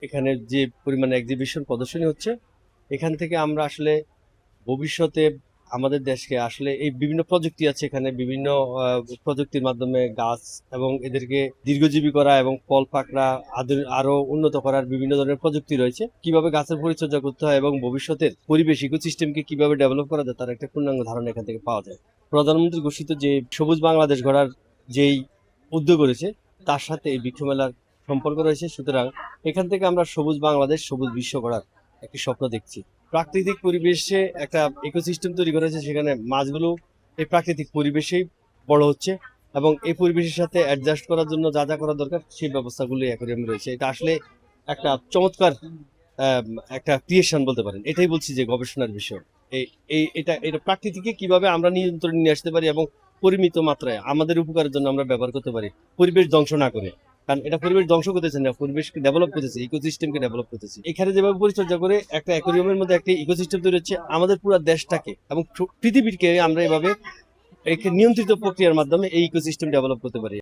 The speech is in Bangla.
এখানে যে পরিমাণে এক্সিবিশন প্রদর্শনী হচ্ছে, এখান থেকে আমরা আসলে ভবিষ্যতে আমাদের দেশকে আসলে এই বিভিন্ন প্রযুক্তি আছে, এখানে বিভিন্ন প্রযুক্তির মাধ্যমে গাছ এবং এদেরকে দীর্ঘজীবী করা এবং ফল পাকড়া আরো উন্নত করার বিভিন্ন ধরনের প্রযুক্তি রয়েছে। কিভাবে গাছের পরিচর্যা করতে হয় এবং ভবিষ্যতের পরিবেশ ইকোসিস্টেমকে কিভাবে ডেভেলপ করা যায় তার একটা পূর্ণাঙ্গ ধারণা এখান থেকে পাওয়া যায়। প্রধানমন্ত্রী ঘোষিত যে সবুজ বাংলাদেশ গড়ার যেই উদ্যোগ রয়েছে তার সাথে এই বৃক্ষ মেলার সম্পর্ক রয়েছে। সুতরাং এখান থেকে আমরা সবুজ বাংলাদেশ, সবুজ বিশ্ব গড়ার একটি স্বপ্ন দেখছি। প্রাকৃতিক পরিবেশে একটা ইকোসিস্টেম তৈরি করা হয়েছে, সেখানে মাছগুলো এই প্রাকৃতিক পরিবেশেই বড় হচ্ছে এবং এই পরিবেশের সাথে অ্যাডজাস্ট করার জন্য যা যা করা দরকার সেই ব্যবস্থাগুলো অ্যাকোয়ারিয়ামে রয়েছে। এটা আসলে একটা চমৎকার একটা ক্রিয়েশন বলতে পারেন। এটাই বলছি যে গবেষণার বিষয়। এই এই এটা এটা প্রাকৃতিকে কিভাবে আমরা নিয়ন্ত্রণে নিয়ে আসতে পারি এবং পরিমিত মাত্রায় আমাদের উপকারের জন্য আমরা ব্যবহার করতে পারি, পরিবেশ ধ্বংস না করে। কারণ এটা পরিবেশ ধ্বংস করতেছে না, পরিবেশকে ডেভেলপ করতেছে, ইকোসিস্টেমকে ডেভেলপ করতেছে। এখানে যেভাবে পরিচর্যা করে একটা অ্যাকোয়ারিয়ামের মধ্যে একটা ইকোসিস্টেম তৈরি হচ্ছে, আমাদের পুরো দেশটাকে এবং পৃথিবীকে আমরা এভাবে নিয়ন্ত্রিত প্রক্রিয়ার মাধ্যমে এই ইকোসিস্টেম ডেভেলপ করতে পারি।